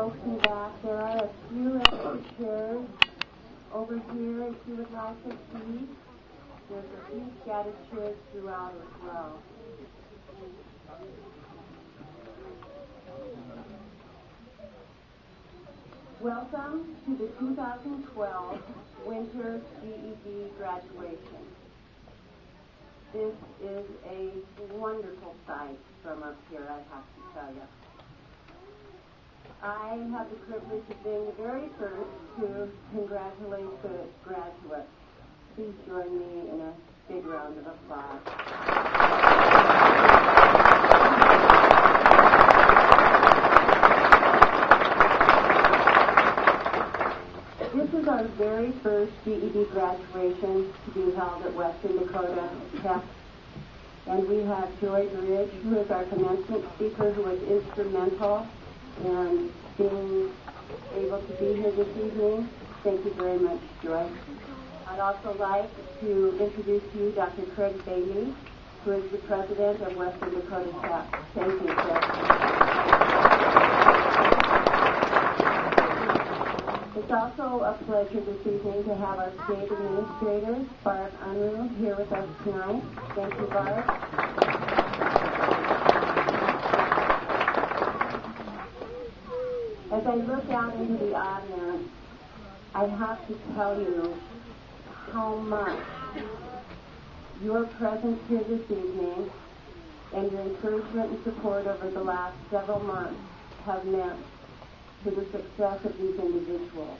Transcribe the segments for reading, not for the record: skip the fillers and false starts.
folks in the back. There are a few extra chairs over here if you would like to see. There's a few scattered chairs throughout as well. Welcome to the 2012 Winter GED graduation. This is a wonderful sight from up here, I have to tell you. I have the privilege of being the very first to congratulate the graduates. Please join me in a big round of applause. This is our very first GED graduation to be held at Western Dakota Tech. And we have Joy Ridge, who is our commencement speaker, who was instrumental in being able to be here this evening. Thank you very much, Joy. I'd also like to introduce to you Dr. Craig Bailey, who is the president of Western Dakota Tech. Thank you, Craig. It's also a pleasure this evening to have our state administrator, Bart Unruh, here with us tonight. Thank you, Bart. As I look out into the audience, I have to tell you how much your presence here this evening and your encouragement and support over the last several months have meant to the success of these individuals.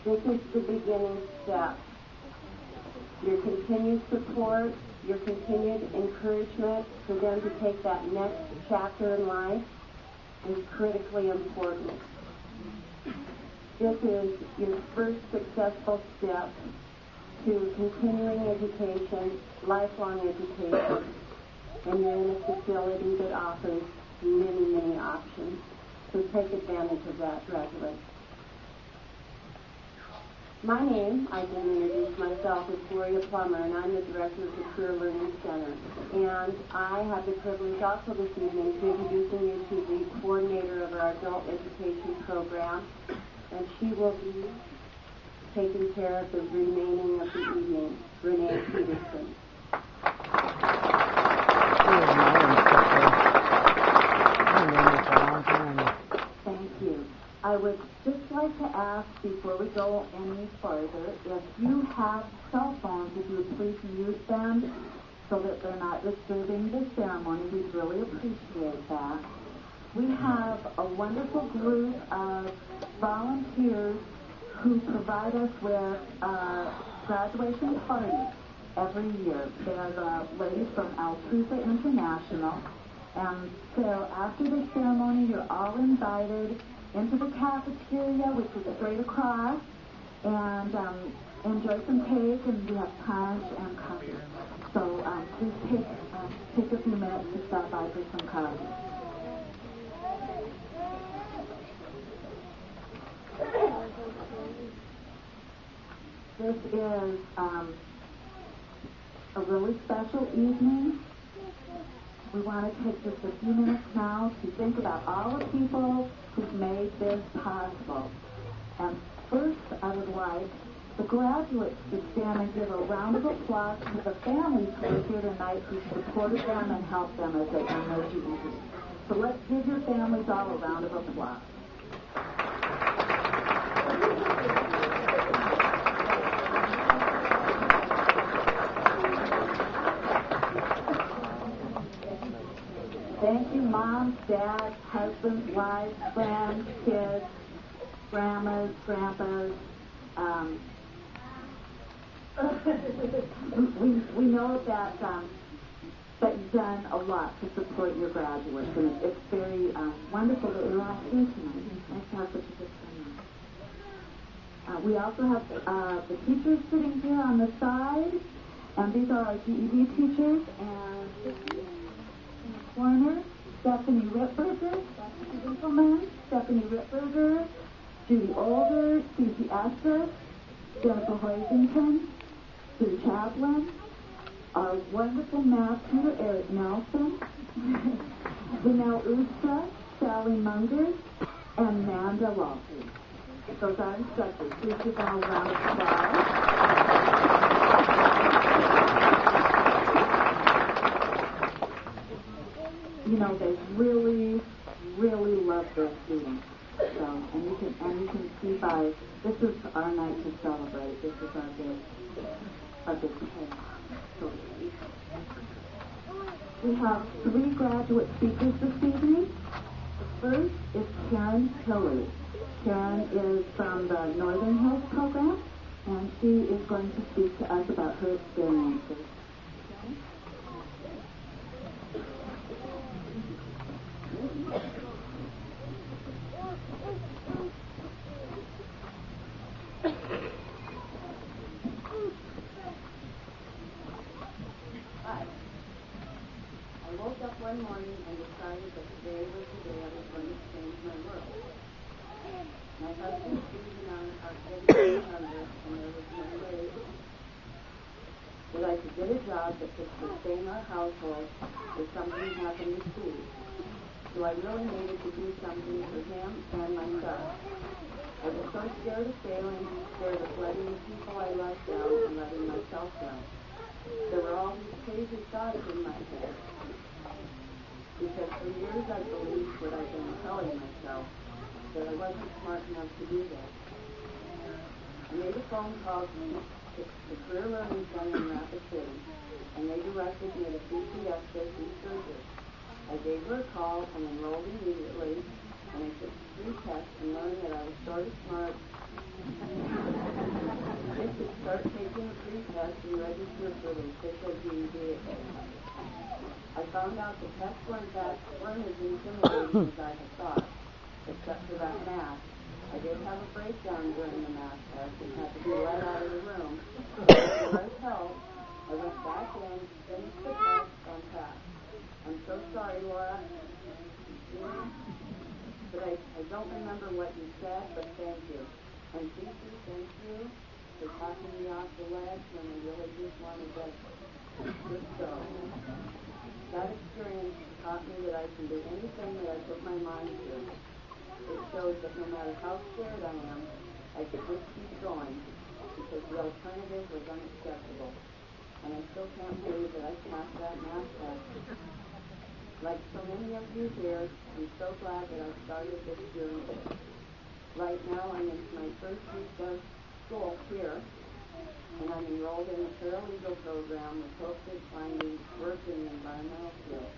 This is the beginning step. Your continued support, your continued encouragement for them to take that next chapter in life is critically important. This is your first successful step to continuing education, lifelong education, and you're in a facility that offers many, many options. So take advantage of that, graduates. My name, I didn't introduce myself, is Gloria Plummer, and I'm the director of the Career Learning Center. And I have the privilege also this evening to introducing you to the coordinator of our adult education program, and she will be taking care of the remaining of the evening, Renee Peterson. Thank you. I would just like to ask, before we go any further, if you have cell phones, if you would please mute them so that they're not disturbing the ceremony. We'd really appreciate that. We have a wonderful group of volunteers who provide us with graduation parties every year. They're the ladies from Altruza International. And so after the ceremony, you're all invited into the cafeteria, which is straight across, and enjoy some cake, and we have punch and coffee. So please take a few minutes to stop by for some coffee. This is a really special evening. We want to take just a few minutes now to think about all the people who've made this possible. And first, I would like the graduates to stand and give a round of applause to the families who are here tonight who supported them and helped them as they earn their GED. So let's give your families all a round of applause. Thank you, moms, dads, husbands, wives, friends, kids, grandmas, grandpas. We know that you've done a lot to support your graduates, and it's very wonderful that you're all here tonight. Nice to have such a good time. We also have the teachers sitting here on the side, and these are our GED teachers, and in the corner, Stephanie Rittberger, Stephanie Winkleman, Stephanie Rittberger, Judy Older, Susie Esser, Jennifer Hoisington, Sue Chaplin, our wonderful math tutor, Eric Nelson, Janelle Ustra, Sally Munger, and Manda Walton. Those are instructors. Please give them a round of applause. You know, they really, really love their students. So, and you can see by, this is our night to celebrate. This is our big payoff. So we have 3 graduate speakers this evening. The first is Karen Tilley. Karen is from the Northern Hills program, and she is going to speak to us about her experiences. One morning and decided that today was the day I was going to change my world. My husband, Steve, and I are getting younger, and there was no way that I could get a job that could sustain our household if something happened to Steve. So I really needed to do something for him and myself. I was so scared of failing, scared of letting the people I loved down and letting myself down. There were all these crazy thoughts in my head. Because for years I believed what I've been telling myself, that I wasn't smart enough to do this. I made a phone call to the Career Learning Center in Rapid City, and they directed me to CPS Business Surgery. I gave her a call and enrolled immediately, and I took 3 tests and learned that I was sort of smart. I could start taking the free test and register for the official GED. I found out the tests weren't as intimidating as I had thought, except for that math. I did have a breakdown during the math test and had to be let out of the room. Before I helped, I went back in, finished the test, and passed. I'm so sorry, Laura. But I don't remember what you said, but thank you. And Cece, thank you for talking me off the ledge when I really just wanted to just go. That experience taught me that I can do anything that I put my mind to. It shows that no matter how scared I am, I can just keep going because the alternative was unacceptable. And I still can't believe that I passed that math test. Like so many of you here, I'm so glad that I started this journey. Right now I'm into my first week of school here, and I'm enrolled in a paralegal program with hopes of finding work in the environmental field.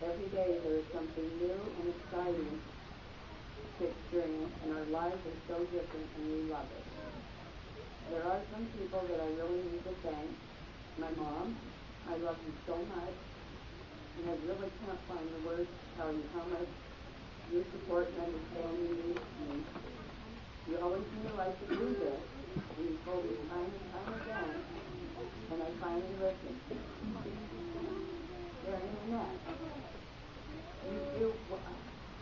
Every day there is something new and exciting to experience, and our lives are so different, and we love it. There are some people that I really need to thank. My mom, I love you so much, and I really can't find the words to tell you how much your support and understanding means to me. You always knew I could do this, and you told me time and time again, and I finally listened. There in the net. You do,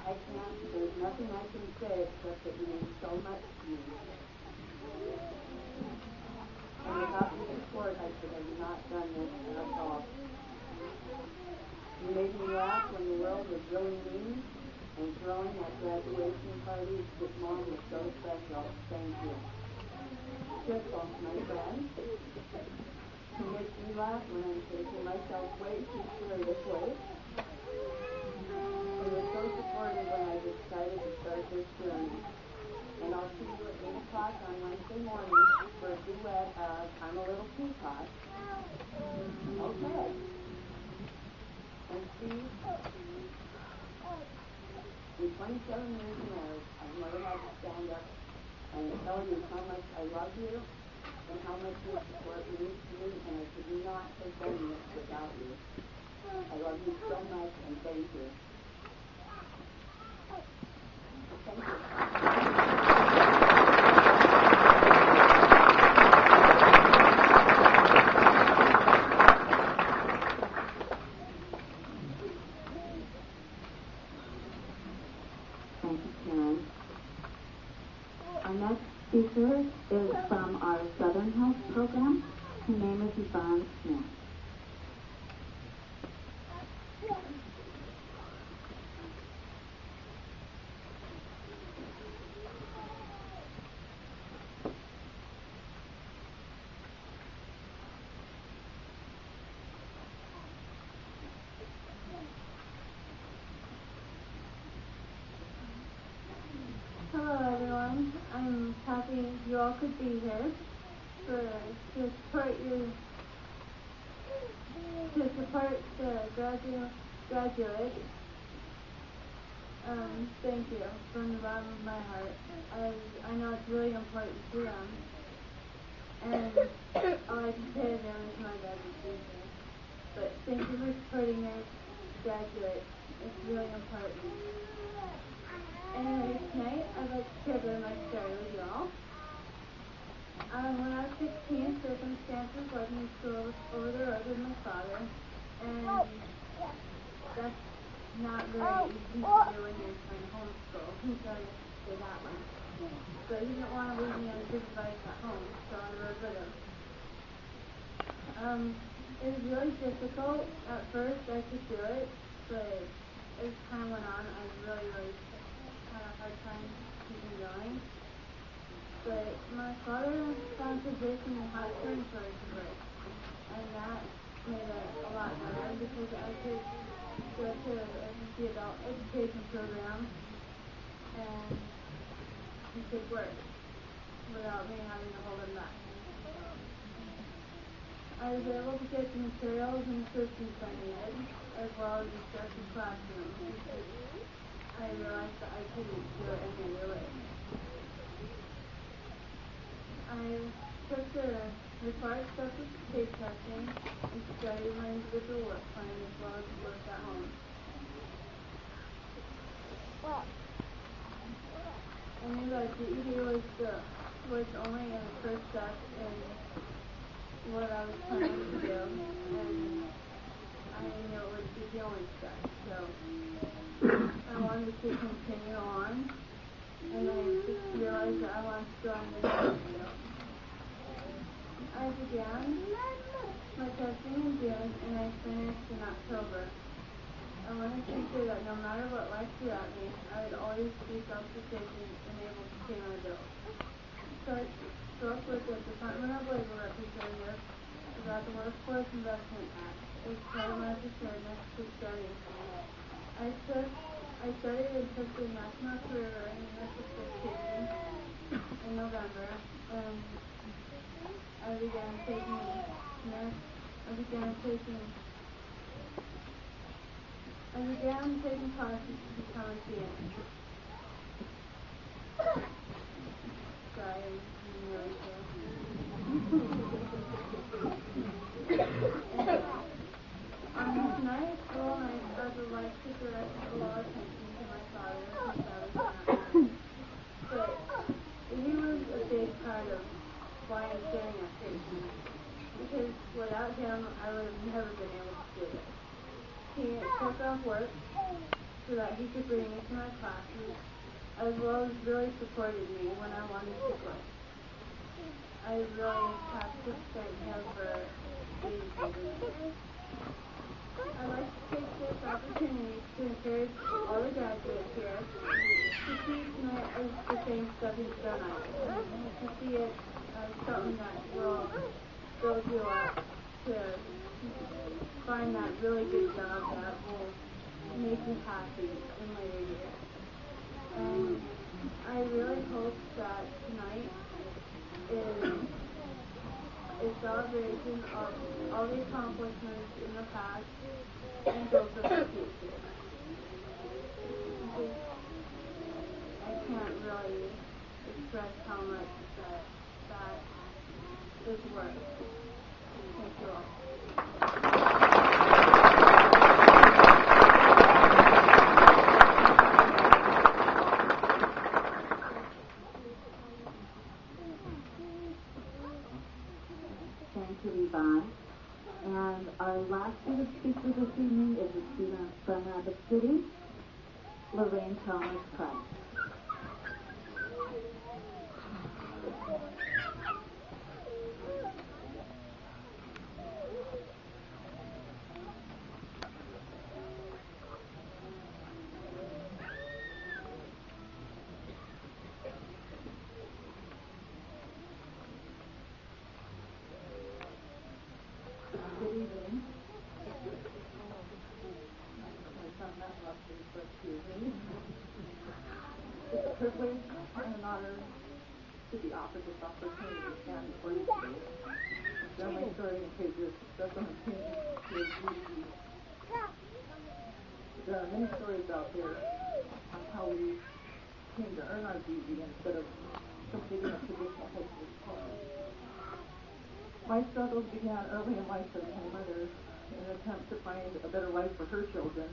I can't, there's nothing I can say except that you mean so much to me. And without your support, I could have not done this at all. You made me laugh when the world was really mean, and throwing that graduation party with Mom was so special. Thank you. Crystal, my friend, who makes me laugh when I'm taking myself way too seriously. You were so supportive when I decided to start this journey. And I'll see you at 8 o'clock on Wednesday morning for a duet of I'm a Little Teapot. Okay. And Steve, in 27 years of marriage, I've never had to stand up and tell you how much I love you and how much your support means to me, and I could not have done this without you. I love you so much, and thank you. Thank you. Thank you, Karen. Our next speaker is from our Southern Health program. Her name is Yvonne Smith. happy you all could be here to support the graduate. Thank you from the bottom of my heart. I know it's really important to them. And all I can say is I wish my dad was here. But thank you for supporting your graduate. It's really important. Anyway, tonight I'd like to share a bit of my story with you all. When I was 16, circumstances led me to go over the road with my father. And that's not very easy to do when you're trying to homeschool. He's already did that one. So he didn't want to leave me unsupervised at home, so I rode with him. It was really difficult. At first, I could do it, but as time went on, I really had a hard time keeping going. But my father found a position in hot springs where I could work, and that made it a lot better because I could go to the adult education program and he could work without me having to hold him back. I was able to get the materials and assistance I needed, as well as instructed classrooms, because I realized that I couldn't do it any other way. I took the required steps of state testing and studied my individual work plan as well as work at home. I knew that GED was only a first step in what I was planning to do, and I knew it would be the only step. So I wanted to continue on, and I just realized that I wanted to go on this field. I began my testing in June, and I finished in October. I wanted to ensure that no matter what life threw at me, I would always be self-sufficient and able to pay my bills. So I spoke with the Department of Labor representative about the Workforce Investment Act as part of my preparedness to study. I studied and took the National Career Readiness Certification in November, and I began taking classes to become a CNA. Sorry, I'm really sick. Tonight, all night, I would like to direct a lot of attention to my father since I was not there. But he was a big part of why I'm staring at patients. Because without him, I would have never been able to do this. He took off work so that he could bring me to my classes, as well as really supported me when I wanted to quit. I really have to thank him for everything. I'd like to take this opportunity to encourage all the graduates here to see tonight as the same stepping stone night, to see it as something that will build you up to find that really good job that will make you happy in later years. And I really hope that tonight is a celebration of all the accomplishments in the past and goals of the future. I can't really express how much that is worth. Thank you all. Thank you, Yvonne. And our last student speaker this evening is a student from Rabbit City, Lorraine Thomas Price. Good evening. It's a privilege and an honor to the opposite opportunity to stand before you today. Share my story in case you're stuck on a change to a GED. There are many stories out there on how we came to earn our GED instead of completing a traditional high school diploma. My struggles began early in life as my mother, in an attempt to find a better life for her children,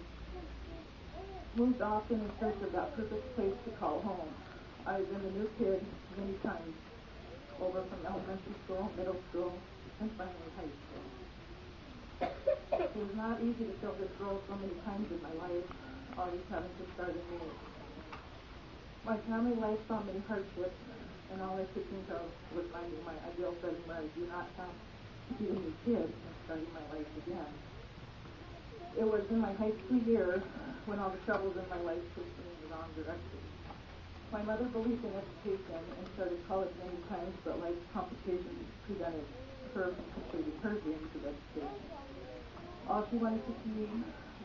moved often in search of that perfect place to call home. I've been a new kid many times, over from elementary school, middle school, and finally high school. It was not easy to fill this role so many times in my life, always having to start anew. My family life saw many hardships, and all I could think of was finding my ideal setting where I do not have to be a new kid and starting my life again. It was in my high school year when all the troubles in my life pushed me in the wrong direction. My mother believed in education and started college many times, but life's complications prevented her from completing her dreams of education. All she wanted to see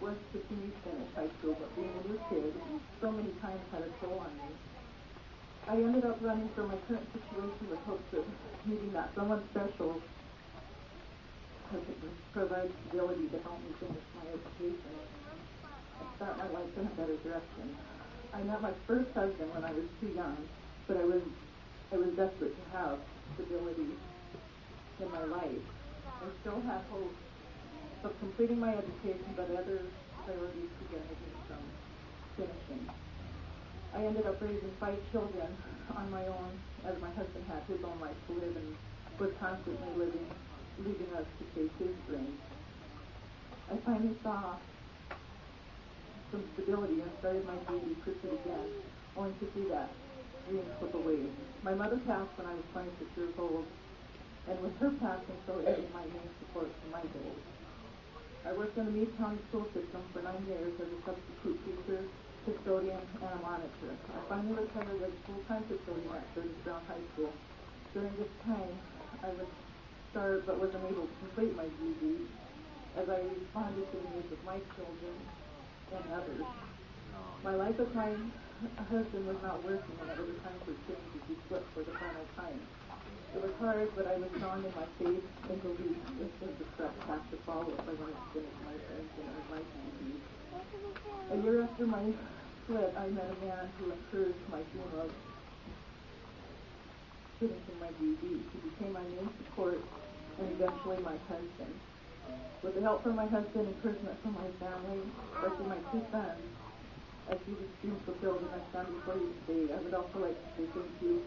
was to see me finish high school, but being a new kid so many times had a toll on me. I ended up running from my current situation with hopes of meeting that someone special who could provide stability to help me finish my education and start my life in a better direction. I met my first husband when I was too young, but I was desperate to have stability in my life. I still had hope of completing my education, but other priorities prevented me from finishing. I ended up raising 5 children on my own, as my husband had his own life to live and was constantly leaving us to chase his dreams. I finally saw some stability and started my GED pursuit again, only to see that dream slip away. My mother passed when I was 26 years old, and with her passing, so ended my main support for my goals. I worked in the Meade County school system for 9 years as a substitute teacher, custodian, and a monitor. I finally retired as a full-time custodian at Curtis Brown High School. During this time, I would start but was unable to complete my GED as I responded to the needs of my children and others. My life with my husband was not working, and it was a time for change as we split for the final time. It was hard, but I was strong in my faith and belief this was the correct path to follow if I wanted to finish my faith and earn my GED. A year after my split, I met a man who encouraged my dream of finishing my GED. He became my main support and eventually my husband. With the help from my husband, encouragement from my family, especially my 2 sons, I see this dream fulfilled as I stand before you today. I would also like to say thank you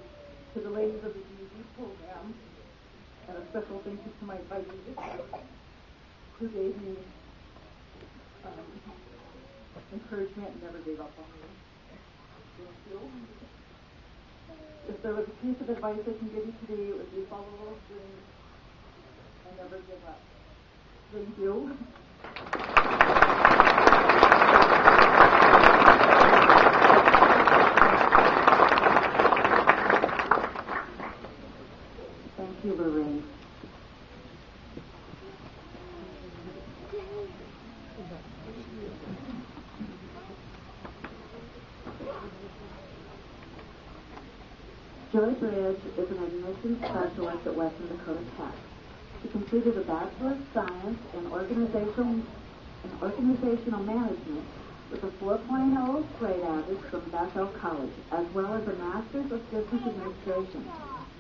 to the ladies of the GED program, and a special thank you to my advisor, who gave me encouragement and never gave up on me. Thank you. If there was a piece of advice I can give you today, it would be follow those dreams and never give up. Thank you. Thank you, Lorraine. Joy Bridge is an admissions specialist at Western Dakota Tech. She completed a Bachelor of Science in Organizational Management with a 4.0 grade average from Bethel College, as well as a Master's of Business Administration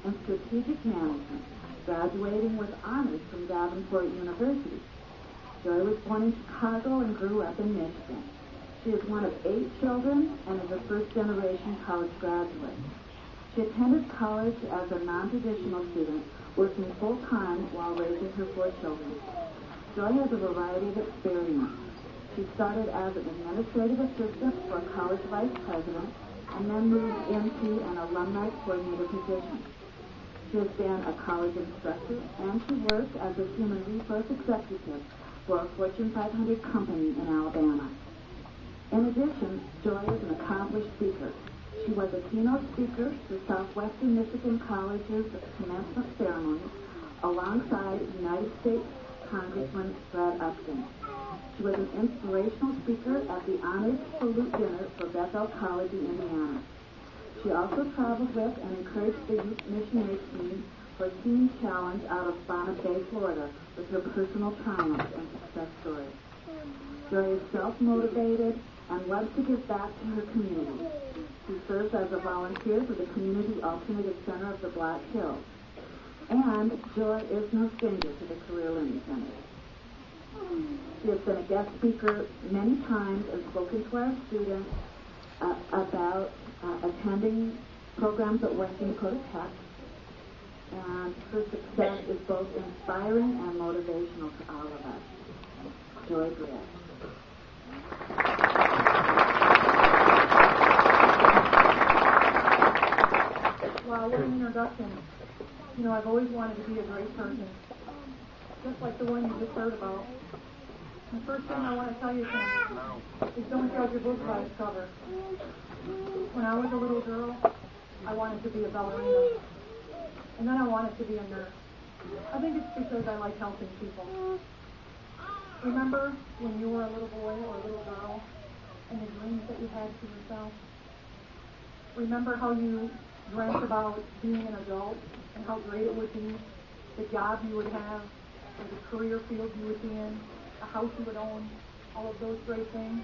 and Strategic Management, graduating with honors from Davenport University. Joy was born in Chicago and grew up in Michigan. She is one of 8 children and is a first-generation college graduate. She attended college as a non-traditional student, working full-time while raising her 4 children. Joy has a variety of experience. She started as an administrative assistant for a college vice president and then moved into an alumni coordinator position. She has been a college instructor, and she worked as a human resource executive for a Fortune 500 company in Alabama. In addition, Joy is an accomplished speaker. She was a keynote speaker for Southwestern Michigan College's commencement ceremony alongside United States Congressman Fred Upton. She was an inspirational speaker at the Honors Salute Dinner for Bethel College in Indiana. She She also traveled with and encouraged the youth missionary team for Teen Challenge out of Bonnet Bay, Florida, with her personal triumphs and success stories. Joy is self-motivated and loves to give back to her community. She serves as a volunteer for the Community Alternative Center of the Black Hills. And Joy is no stranger to the Career Learning Center. She has been a guest speaker many times and spoken to our students about attending programs at Western Dakota Tech. And her success is both inspiring and motivational to all of us. Joy Britt. Wow, what an introduction. You know, I've always wanted to be a great person, just like the one you just heard about. The first thing I want to tell you is don't judge a book by its cover. When I was a little girl, I wanted to be a ballerina, and then I wanted to be a nurse. I think it's because I like helping people. Remember when you were a little boy or a little girl and the dreams that you had for yourself? Remember how you dreamt about being an adult and how great it would be, the job you would have, or the career field you would be in, a house you would own, all of those great things?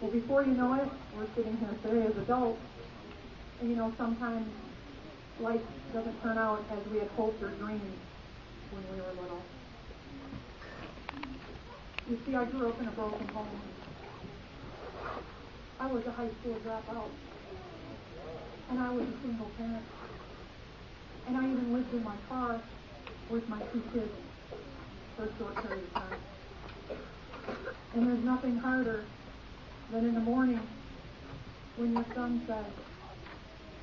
Well, before you know it, we're sitting here today as adults, and you know, sometimes life doesn't turn out as we had hoped or dreamed when we were little. You see, I grew up in a broken home. I was a high school dropout, and I was a single parent. And I even lived in my car with my 2 kids for a short period of time. And there's nothing harder than in the morning when your son says,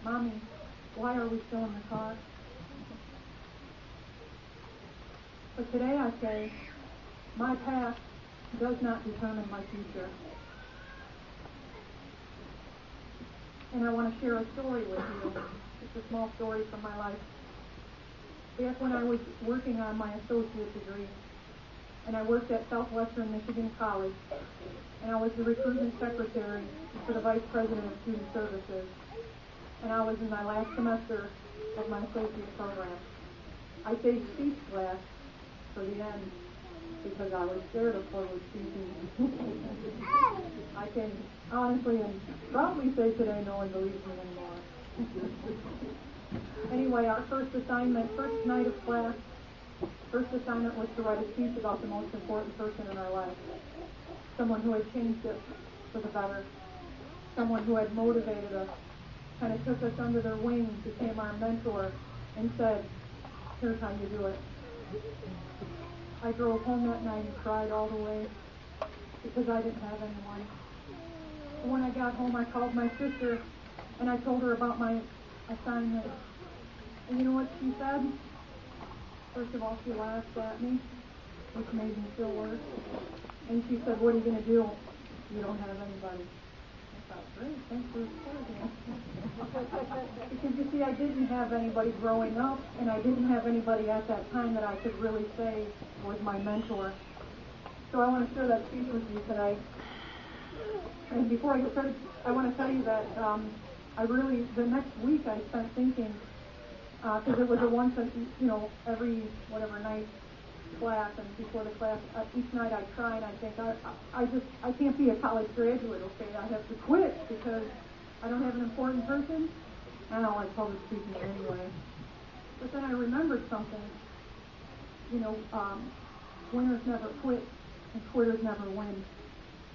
"Mommy, why are we still in the car?" But today I say, my past does not determine my future. And I want to share a story with you. It's a small story from my life. Back when I was working on my associate degree, and I worked at Southwestern Michigan College, and I was the recruitment secretary for the vice president of student services, and I was in my last semester of my associate program. I saved speech class for the end because I was scared of public speaking. I can honestly and proudly say today no one believes me anymore. Anyway, our first night of class, first assignment was to write a speech about the most important person in our life. Someone who had changed us for the better. Someone who had motivated us, kind of took us under their wing, became our mentor, and said, "Here's how you do it." I drove home that night and cried all the way because I didn't have anyone. And when I got home, I called my sister and I told her about my assignment. And you know what she said? First of all, she laughed at me, which made me feel worse. And she said, "What are you going to do? You don't have anybody." I thought, great, thanks for supporting me. Because you see, I didn't have anybody growing up, and I didn't have anybody at that time that I could really say was my mentor. So I want to share that speech with you tonight. And before I get started, I want to tell you that the next week I spent thinking, because it was a once, every night class, and before the class, each night I try and I think, I can't be a college graduate, okay? I have to quit because I don't have an important person. I don't like public speaking anyway. But then I remembered something. Winners never quit and quitters never win.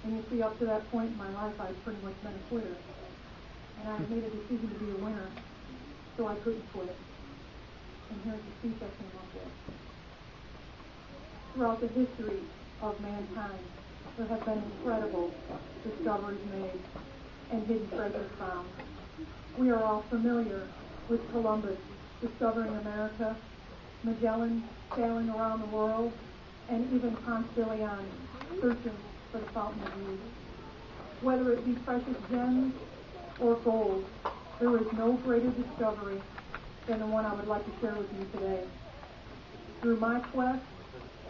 And you see, up to that point in my life, I'd pretty much been a quitter. And I made a decision to be a winner, so I couldn't quit. And here's the speech I came up with. Throughout the history of mankind, there have been incredible discoveries made and hidden treasures found. We are all familiar with Columbus discovering America, Magellan sailing around the world, and even Ponce de Leon searching for the fountain of youth. Whether it be precious gems or gold, there is no greater discovery than the one I would like to share with you today. Through my quest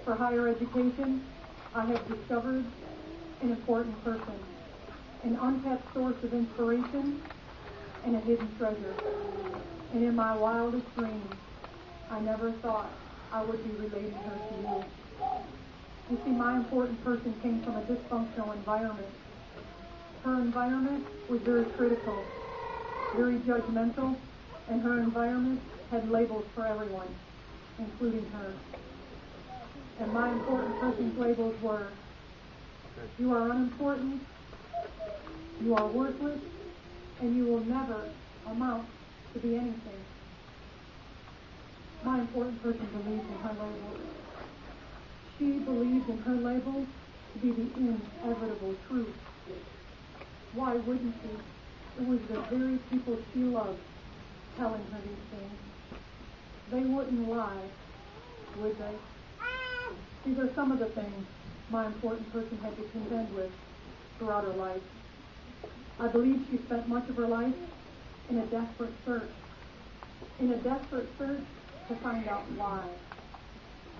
for higher education, I have discovered an important person, an untapped source of inspiration, and a hidden treasure. And in my wildest dreams, I never thought I would be relating her to you. You see, my important person came from a dysfunctional environment. Her environment was very critical, very judgmental, and her environment had labels for everyone, including her. And my important person's labels were, you are unimportant, you are worthless, and you will never amount to be anything. My important person believed in her labels. She believed in her labels to be the inevitable truth. Why wouldn't she? It was the very people she loved telling her these things. They wouldn't lie, would they? These are some of the things my important person had to contend with throughout her life. I believe she spent much of her life in a desperate search. In a desperate search to find out why.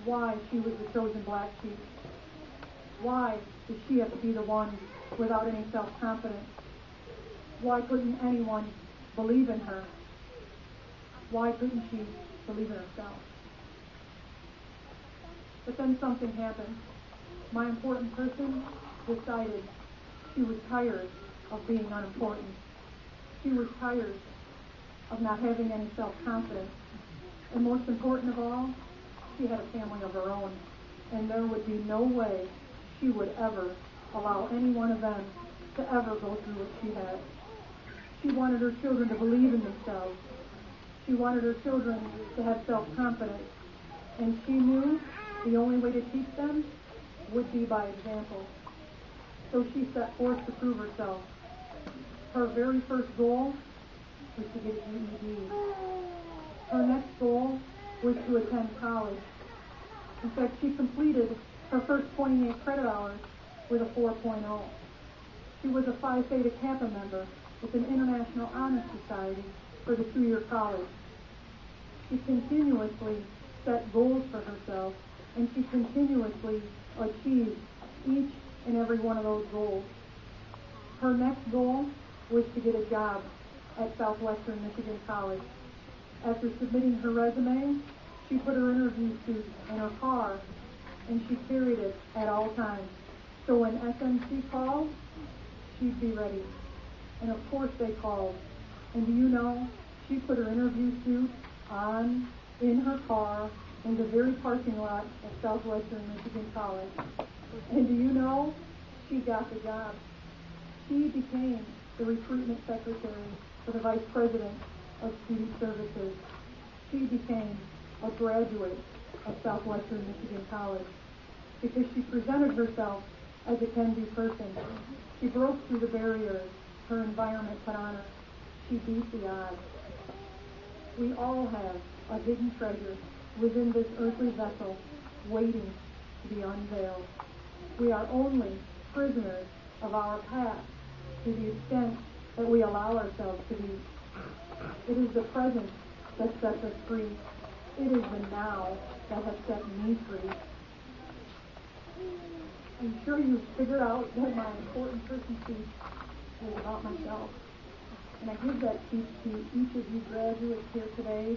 Why she was the chosen black sheep. Why did she have to be the one without any self-confidence? Why couldn't anyone believe in her? Why couldn't she believe in herself? But then something happened. My important person decided she was tired of being unimportant. She was tired of not having any self-confidence. And most important of all, she had a family of her own. And there would be no way she would ever allow any one of them to ever go through what she had. She wanted her children to believe in themselves. She wanted her children to have self-confidence. And she knew the only way to teach them would be by example. So she set forth to prove herself. Her very first goal was to get a GED. Her next goal was to attend college. In fact, she completed her first 28 credit hours with a 4.0. She was a Phi Theta Kappa member with an International Honor Society for the 2-year college. She continuously set goals for herself, and she continuously achieved each and every one of those goals. Her next goal was to get a job at Southwestern Michigan College. After submitting her resume, she put her interview suit in her car, and she carried it at all times. So when SMC called, she'd be ready. And of course they called. And do you know, she put her interview suit on in her car in the very parking lot at Southwestern Michigan College. And do you know, she got the job. She became the recruitment secretary for the vice president of student services. She became a graduate of Southwestern Michigan College because she presented herself as a can-do person. She broke through the barriers her environment put on her. She beat the odds. We all have a hidden treasure within this earthly vessel waiting to be unveiled. We are only prisoners of our past to the extent that we allow ourselves to be. It is the present that sets us free. It is the now that has set me free. I'm sure you've figured out that my important person speech is about myself. And I give that speech to each of you graduates here today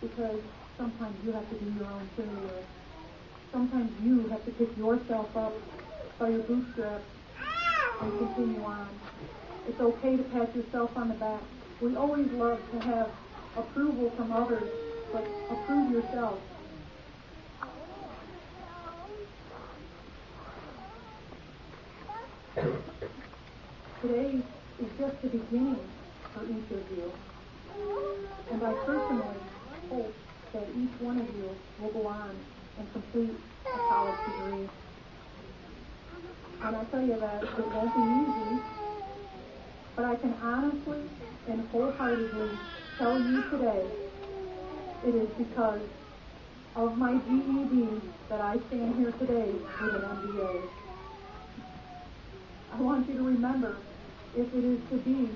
because sometimes you have to do your own cheerleader. Sometimes you have to pick yourself up by your bootstraps and continue on. It's okay to pat yourself on the back. We always love to have approval from others, but approve yourself. Today is just the beginning for each of you. And I personally hope that each one of you will go on and complete a college degree. And I tell you that it won't be easy, but I can honestly and wholeheartedly tell you today it is because of my GED that I stand here today with an MBA. I want you to remember, if it is to be,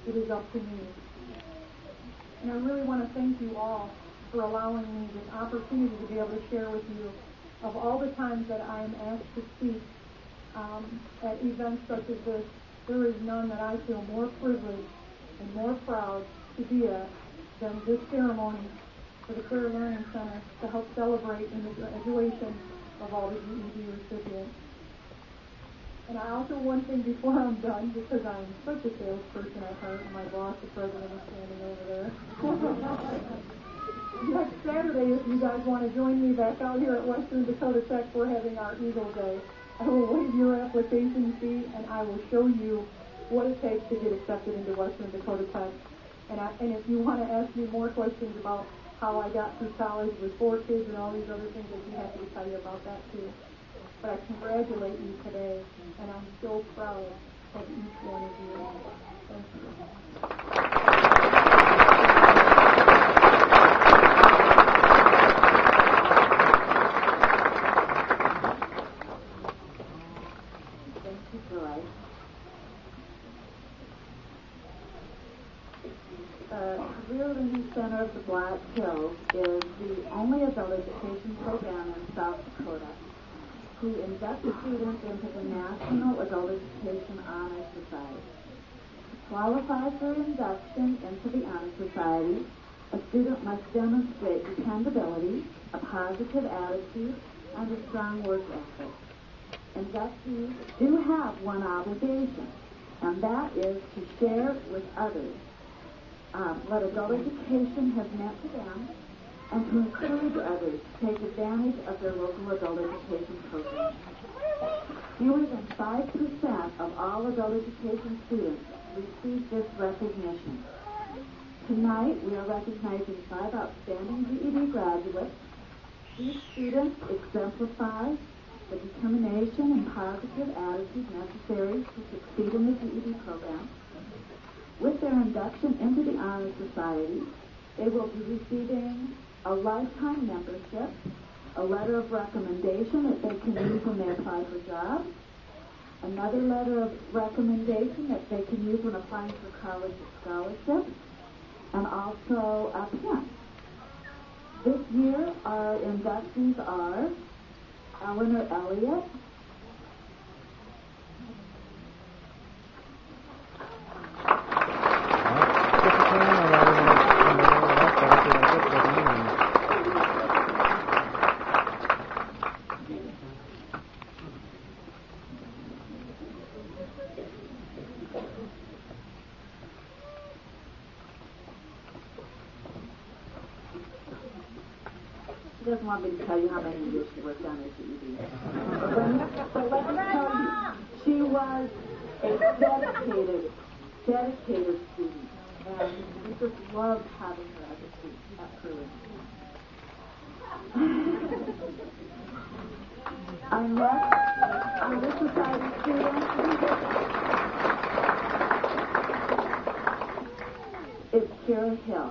it is up to me. And I really want to thank you all for allowing me this opportunity to be able to share with you of all the times that I am asked to speak at events such as this. There is none that I feel more privileged and more proud to be at than this ceremony for the Career Learning Center to help celebrate in the graduation of all the GED recipients. And I also, one thing before I'm done, because I'm such a salesperson at heart, and my boss, the president, is standing over there. Next Saturday, if you guys want to join me back out here at Western Dakota Tech, we're having our Eagle Day. I will waive your application fee, and I will show you what it takes to get accepted into Western Dakota Tech. And if you want to ask me more questions about how I got through college with 4 kids and all these other things, I'd be happy to tell you about that too. But I congratulate you today, and I'm so proud of each one of you. Thank you. Thank you, Joy. The Career Learning Center of the Black Hills is the only adult education program in South Dakota who inducts students into the National Adult Education Honor Society. To qualify for induction into the Honor Society, a student must demonstrate dependability, a positive attitude, and a strong work ethic. Inductees do have one obligation, and that is to share with others what adult education has meant to them, and to encourage others to take advantage of their local adult education program. Fewer than 5% of all adult education students receive this recognition. Tonight, we are recognizing 5 outstanding GED graduates. These students exemplify the determination and positive attitude necessary to succeed in the GED program. With their induction into the Honor Society, they will be receiving a lifetime membership, a letter of recommendation that they can use when they apply for jobs, another letter of recommendation that they can use when applying for college scholarships, and also a pen. This year, our inductees are Eleanor Elliott, She doesn't want me to tell you how many years she worked on her GED. But let me tell you, she was a dedicated student, and we just loved having her as a student at Curlin. Our next Honor Society student is Kira Hill.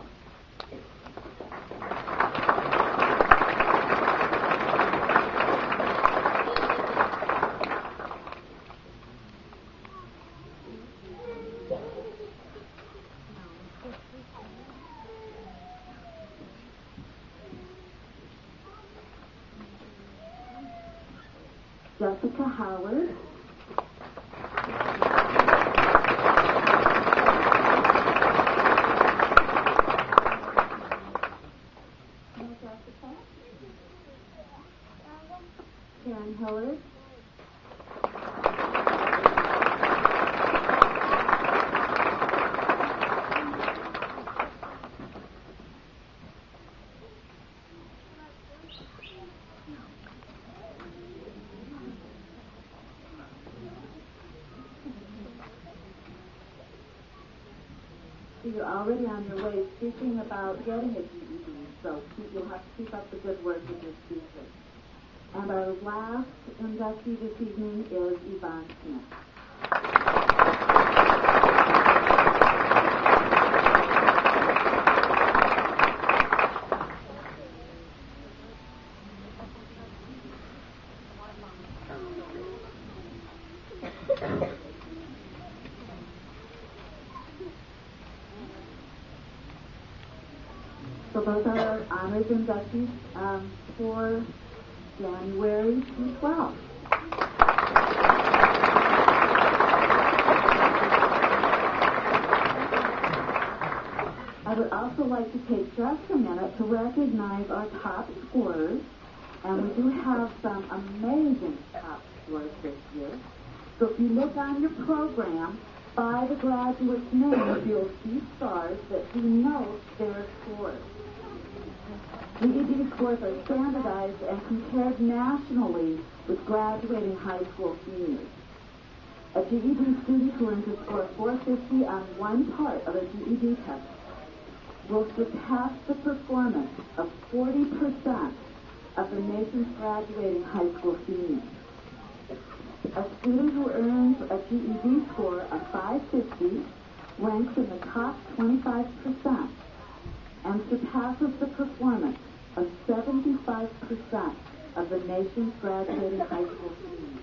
Jessica Howard. Karen Hillard. You're already on your way speaking about getting a GED, so you'll have to keep up the good work with your speeches. And our last inductee this evening is Yvonne Smith. So those are our honors inductees for January through 12. to take just a minute to recognize our top scorers, and we do have some amazing top scorers this year. So if you look on your program, by the graduates' names, you'll see stars that denote their scores. GED scores are standardized and compared nationally with graduating high school seniors. A GED student who earns a score of 450 on one part of a GED test will surpass the performance of 40% of the nation's graduating high school seniors. A student who earns a GED score of 550 ranks in the top 25% and surpasses the performance of 75% of the nation's graduating high school seniors.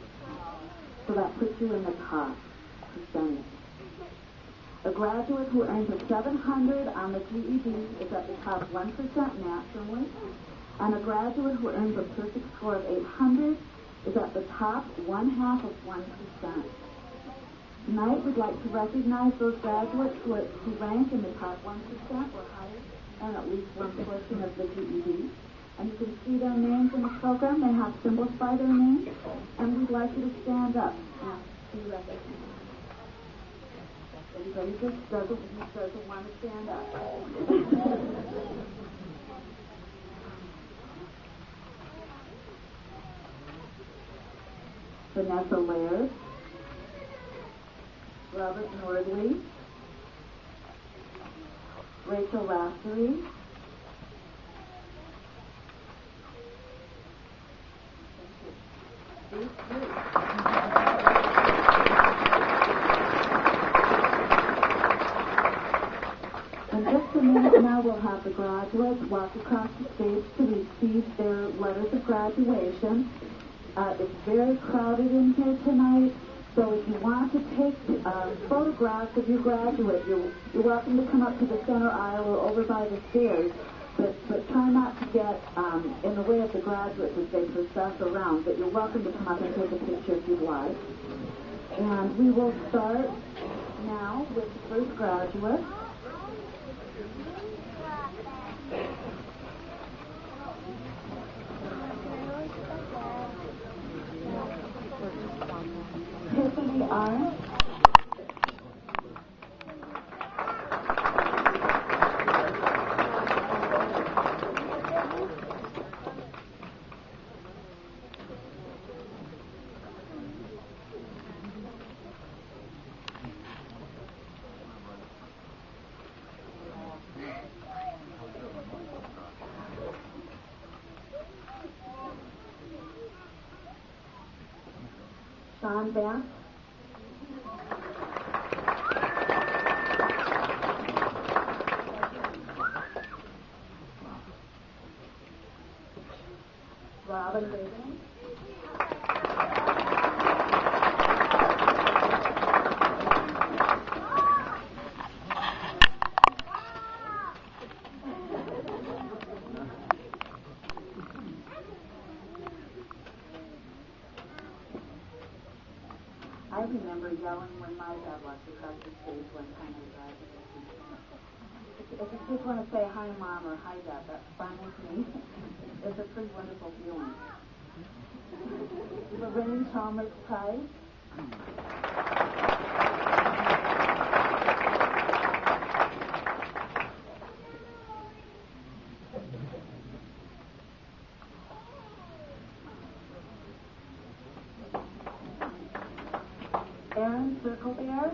So that puts you in the top percentage. A graduate who earns a 700 on the GED is at the top 1% nationally, and a graduate who earns a perfect score of 800 is at the top 0.5%. Tonight, we'd like to recognize those graduates who rank in the top 1% or higher, and at least one portion of the GED. And you can see their names in the program. They have symbols by their names, and we'd like you to stand up and be recognized. Everybody just doesn't want to stand up. Vanessa Laird, Robert Nordley, Rachel Lassery, in just a minute now, we'll have the graduates walk across the stage to receive their letters of graduation. It's very crowded in here tonight, so if you want to take photographs of your graduate, you're welcome to come up to the center aisle or over by the stairs, but try not to get in the way of the graduates as they process around, but you're welcome to come up and take a picture if you'd like. And we will start now with the first graduate. Tiffany Arndt. Sean Vance. Robin Reagan. I remember yelling when my dad walked across the stage one time I graduated. If the kids want to say hi mom or hi dad, that's fine with me. It's a pretty wonderful feeling. Lorraine Chalmers Price. Aaron Circlebear.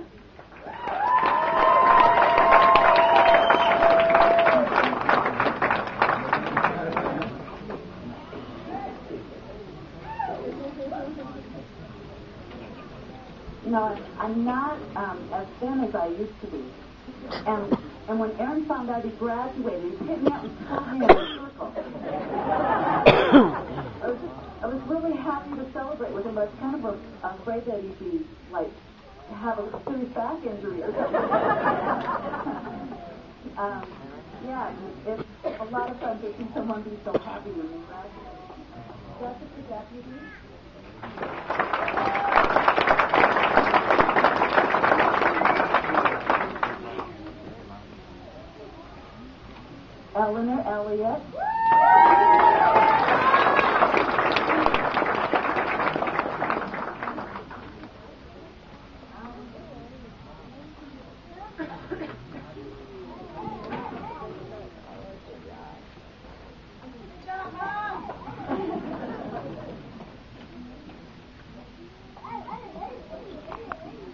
You know, I'm not as thin as I used to be. And when Aaron found out he graduated, he picked me up and pulled me in a circle. I was really happy to celebrate with him, but I was kind of afraid that he'd be, like, have a serious back injury or something. Yeah, it's a lot of fun to see someone be so happy when they graduate. Jessica Deputy.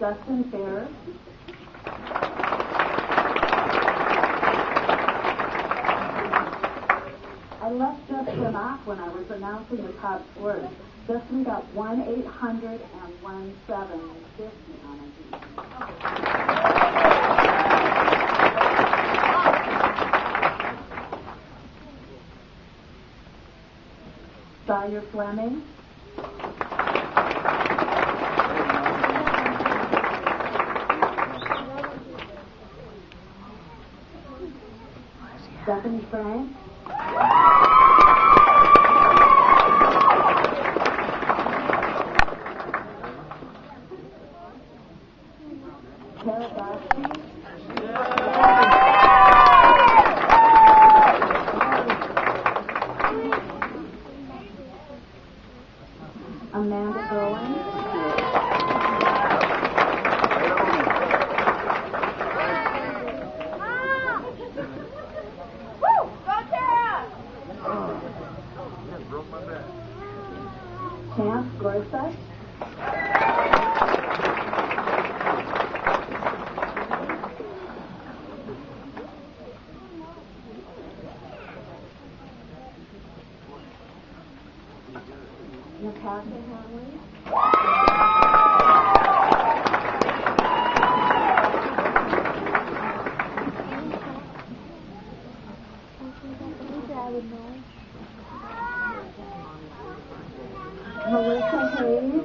Justin Fair. I left Justin off when I was announcing the top scores. Justin got 1-800-1750 on it. Sawyer Fleming. Stephanie Frank. Tara Bosky. Amanda Bowen. Chance Gorsuch. Natasha Hanley. Melissa Hayes.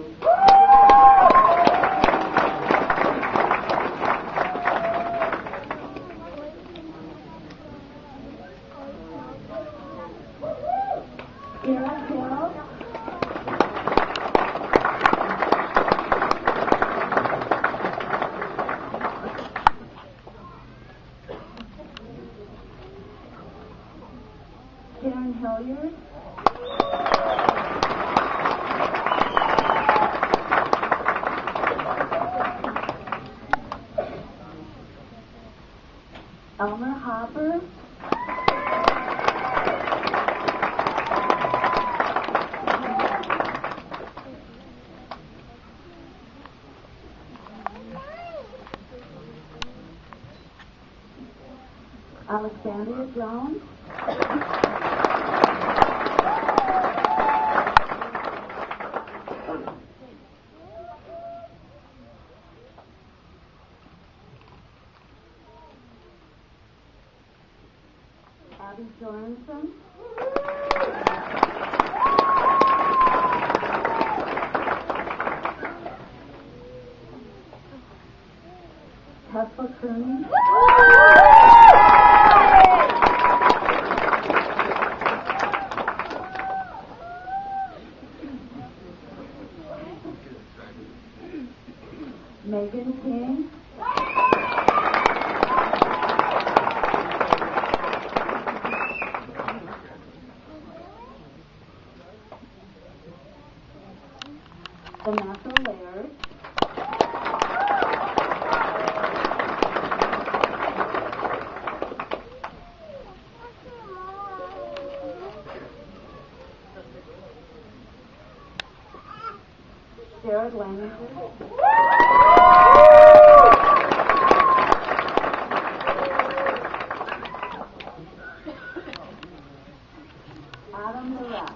Sarah Hill. Karen Hilliard. Elmer Hopper. Alexandria Jones. Abby Sorensen. Tesla Cooney. Megan King. Vanessa Laird. Jared Langer. Adam Lorette.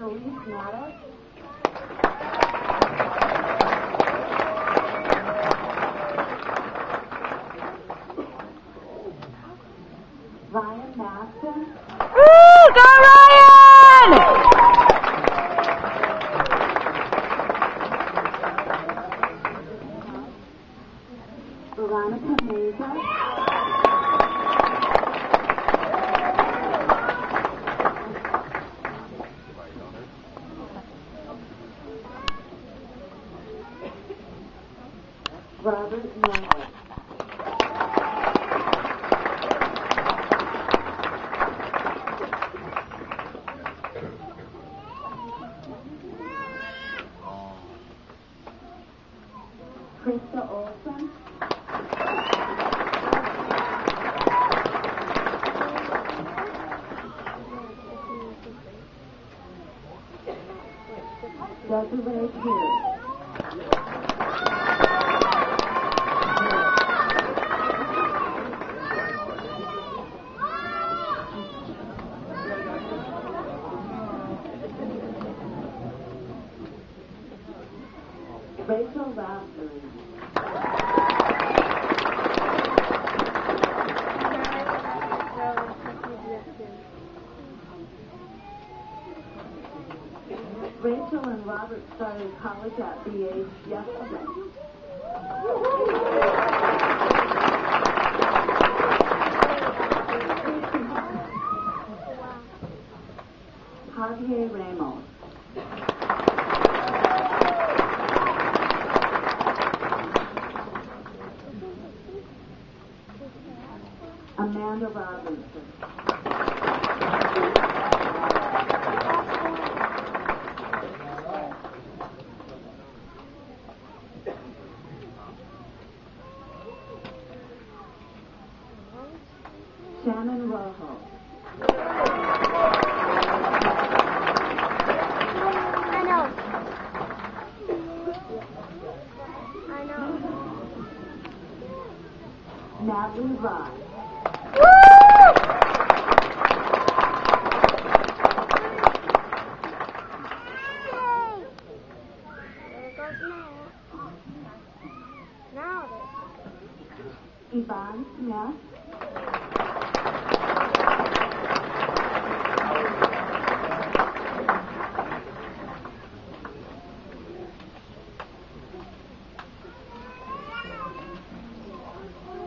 Elise Maddox. Ryan Mastin. Woo! Go Ryan! Veronica Meza. Robert Miller. Krista Olson. Desiree Pierce. Rachel Raspberry. Rachel and Robert started college at the age yesterday. Javier Ramos. Amanda Robinson. Shannon Rojo. I know. Natalie Rod. Yvonne Smith.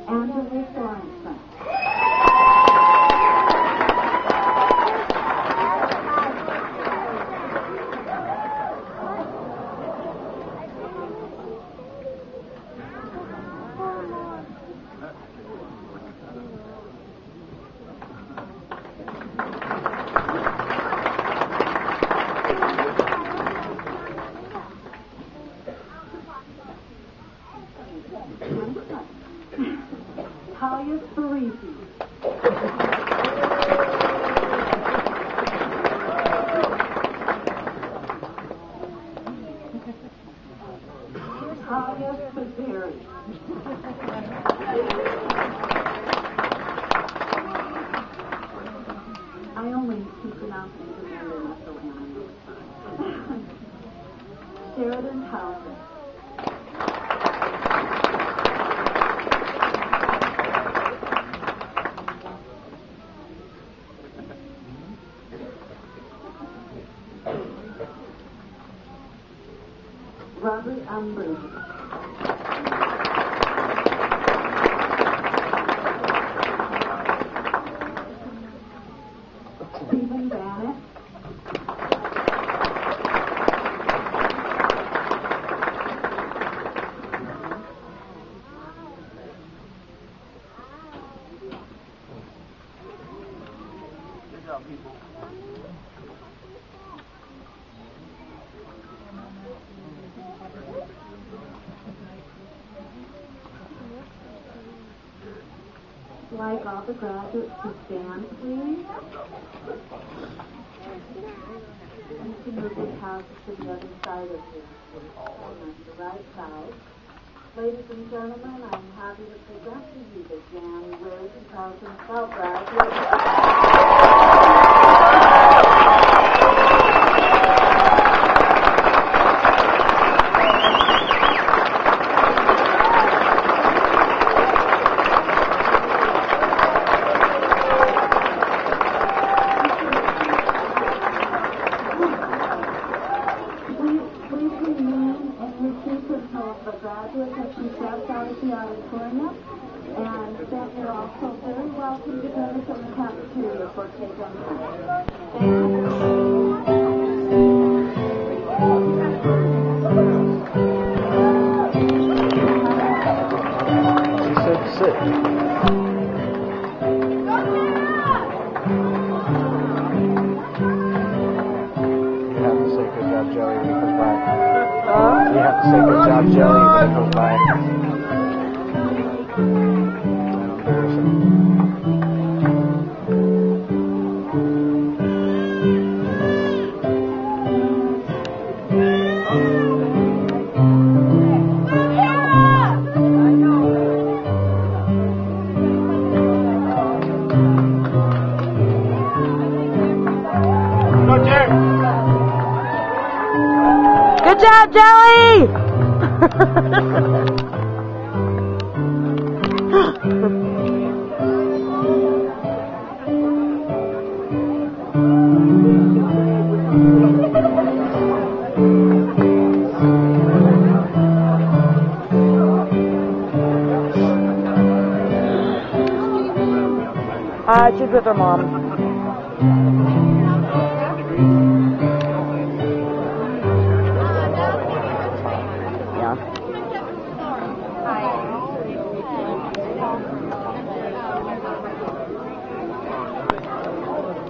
Angela Sorensen. Talia Parisi. Talia Spazeri. I only keep pronouncing the name of the animal. Sheridan Townsend. Robert Umber. Stephen Bannett. Good job, people. Like all the graduates to stand, please. And to move the house to the other side of you, on the right side. Ladies and gentlemen, I'm happy to present to you the January 2012 graduates. The graduates have been stepped out of the auditorium, and then you're also very welcome to join us in the cafeteria for cake and lunch. Thank She said sit. You have to say good job, Joey, when he comes by. You have to say good job, Joey, when he comes by. Embarrassing. job, Jelly! She's with her mom.